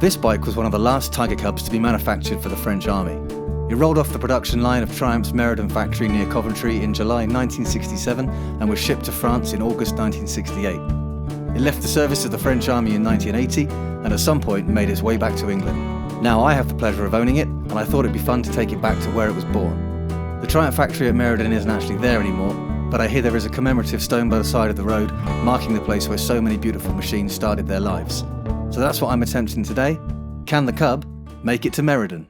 This bike was one of the last Tiger Cubs to be manufactured for the French Army. It rolled off the production line of Triumph's Meriden factory near Coventry in July 1967 and was shipped to France in August 1968. It left the service of the French Army in 1980 and at some point made its way back to England. Now I have the pleasure of owning it, and I thought it'd be fun to take it back to where it was born. The Triumph factory at Meriden isn't actually there anymore, but I hear there is a commemorative stone by the side of the road marking the place where so many beautiful machines started their lives. So that's what I'm attempting today. Can the Cub make it to Meriden?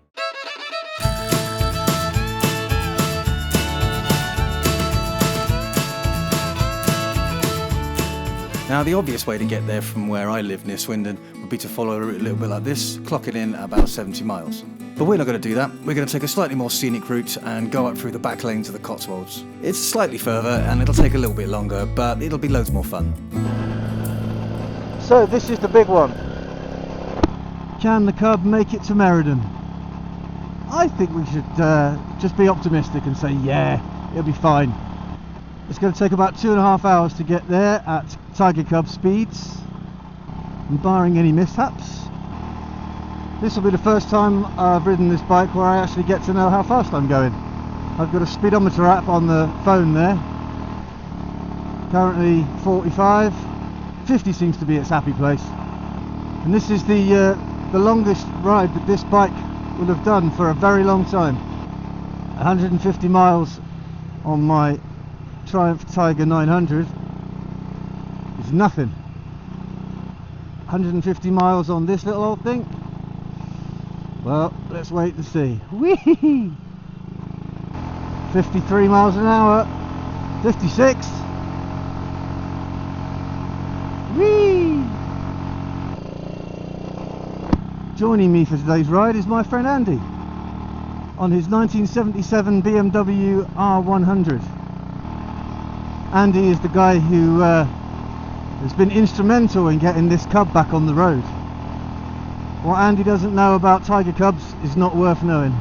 Now, the obvious way to get there from where I live near Swindon would be to follow a route a little bit like this, clocking in at about 70 miles. But we're not going to do that. We're going to take a slightly more scenic route and go up through the back lanes of the Cotswolds. It's slightly further and it'll take a little bit longer, but it'll be loads more fun. So this is the big one. Can the Cub make it to Meriden? I think we should just be optimistic and say, yeah, it'll be fine. It's going to take about 2.5 hours to get there at Tiger Cub speeds, and barring any mishaps. This will be the first time I've ridden this bike where I actually get to know how fast I'm going. I've got a speedometer app on the phone there. Currently 45. 50 seems to be its happy place. And this is the longest ride that this bike will have done for a very long time. 150 miles on my Triumph Tiger 900 is nothing. 150 miles on this little old thing? Well, let's wait and see. Whee! 53 miles an hour. 56. Whee! Joining me for today's ride is my friend Andy on his 1977 BMW R100. Andy is the guy who has been instrumental in getting this Cub back on the road. What Andy doesn't know about Tiger Cubs is not worth knowing.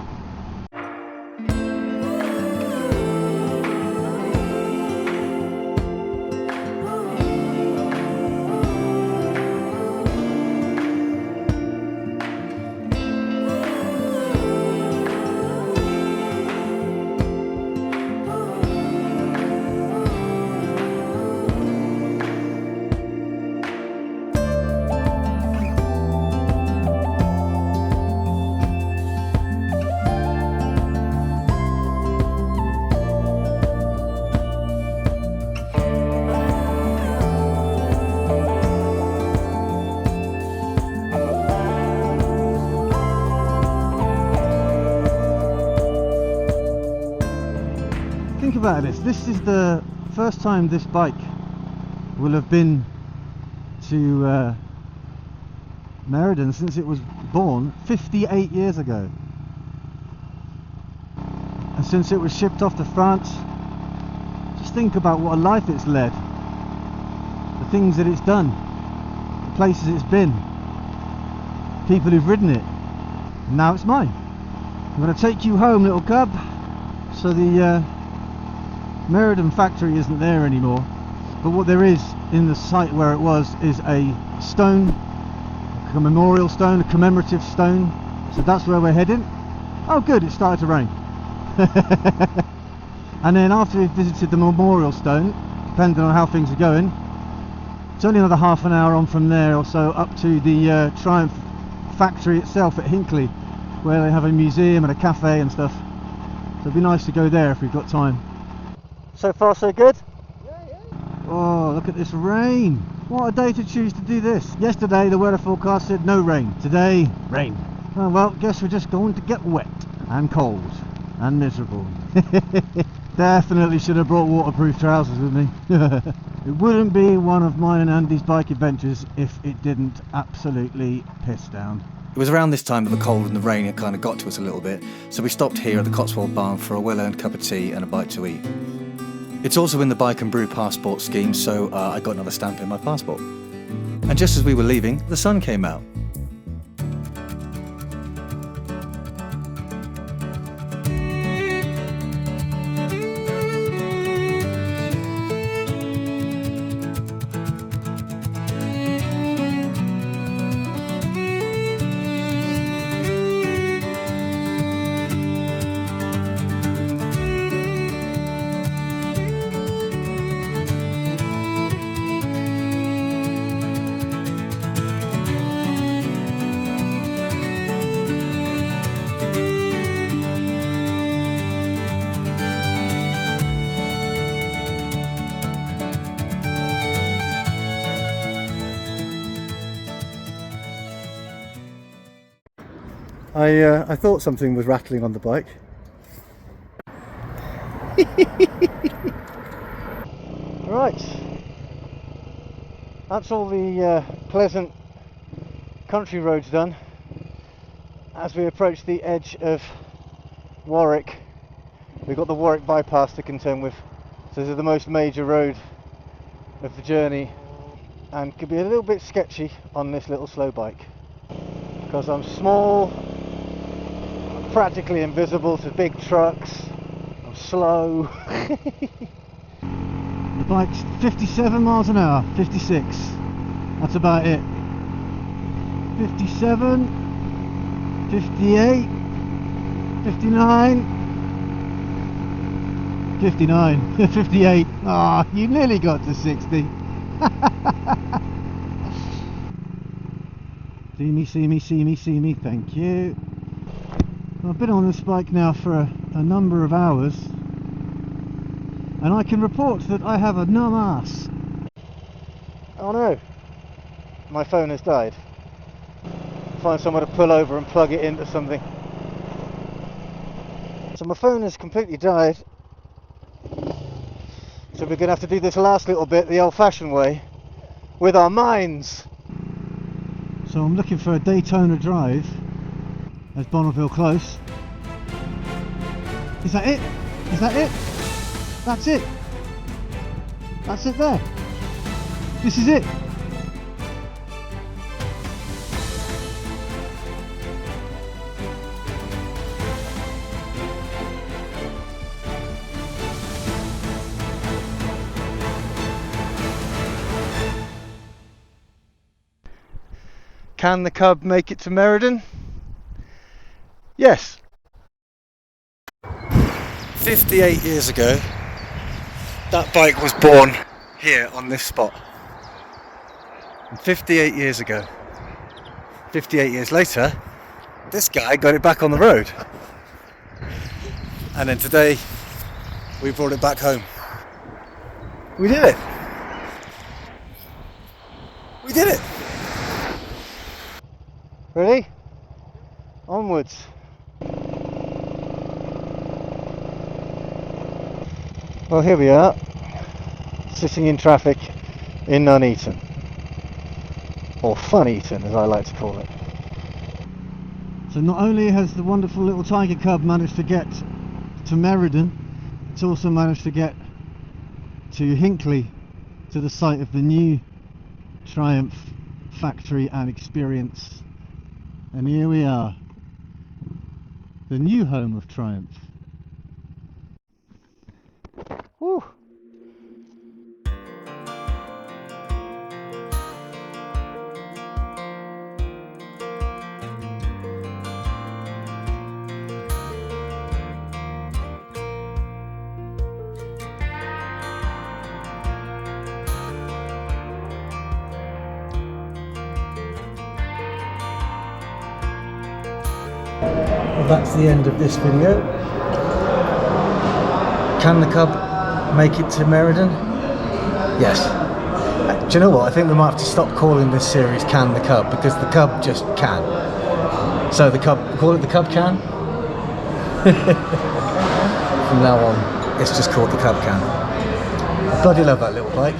Think about this is the first time this bike will have been to Meriden since it was born 58 years ago, and since it was shipped off to France. Just think about what a life it's led, the things that it's done, the places it's been, people who've ridden it, and now it's mine. I'm going to take you home, little Cub. So the Meriden factory isn't there anymore, but what there is in the site where it was is a stone, a memorial stone, a commemorative stone. So that's where we're heading. Oh good, it started to rain. And then after we've visited the memorial stone, depending on how things are going, it's only another half an hour on from there or so up to the Triumph factory itself at Hinckley, where they have a museum and a cafe and stuff. So it'd be nice to go there if we've got time. So far so good? Yeah. Oh, look at this rain. What a day to choose to do this. Yesterday the weather forecast said no rain. Today, rain. Oh, well, guess we're just going to get wet and cold and miserable. Definitely should have brought waterproof trousers with me. It wouldn't be one of mine and Andy's bike adventures if it didn't absolutely piss down. It was around this time that the cold and the rain had kind of got to us a little bit, so we stopped here at the Cotswold barn for a well-earned cup of tea and a bite to eat. It's also in the Bike and Brew passport scheme, so I got another stamp in my passport. And just as we were leaving, the sun came out. I thought something was rattling on the bike. Right, that's all the pleasant country roads done. As we approach the edge of Warwick, we've got the Warwick bypass to contend with. So this is the most major road of the journey, and could be a little bit sketchy on this little slow bike because I'm small, practically invisible to big trucks, I'm slow. The bike's 57 miles an hour, 56, that's about it. 57, 58, 59, 59, 58. Ah, oh, you nearly got to 60. See me, thank you. Well, I've been on this bike now for a number of hours, and I can report that I have a numb ass. Oh no, my phone has died. Find somewhere to pull over and plug it into something. So my phone has completely died. So we're going to have to do this last little bit the old-fashioned way, with our minds. So I'm looking for a Daytona drive as Bonneville Close. Is that it? Is that it? That's it. That's it there. This is it. Can the Cub make it to Meriden? Yes. 58 years ago, that bike was born here on this spot. And 58 years ago, 58 years later, this guy got it back on the road. And then today, we brought it back home. We did it. We did it. Ready? Onwards. Well, here we are, sitting in traffic in Nuneaton, or Funeaton as I like to call it. So not only has the wonderful little Tiger Cub managed to get to Meriden, it's also managed to get to Hinckley, to the site of the new Triumph factory and experience. And here we are, the new home of Triumph. Woo. Well, that's the end of this video. Can the Cub make it to Meriden? Yes. Do you know what? I think we might have to stop calling this series Can the Cub, because the Cub just can. So the Cub, call it the Cub Can? From now on, it's just called the Cub Can. I bloody love that little bike.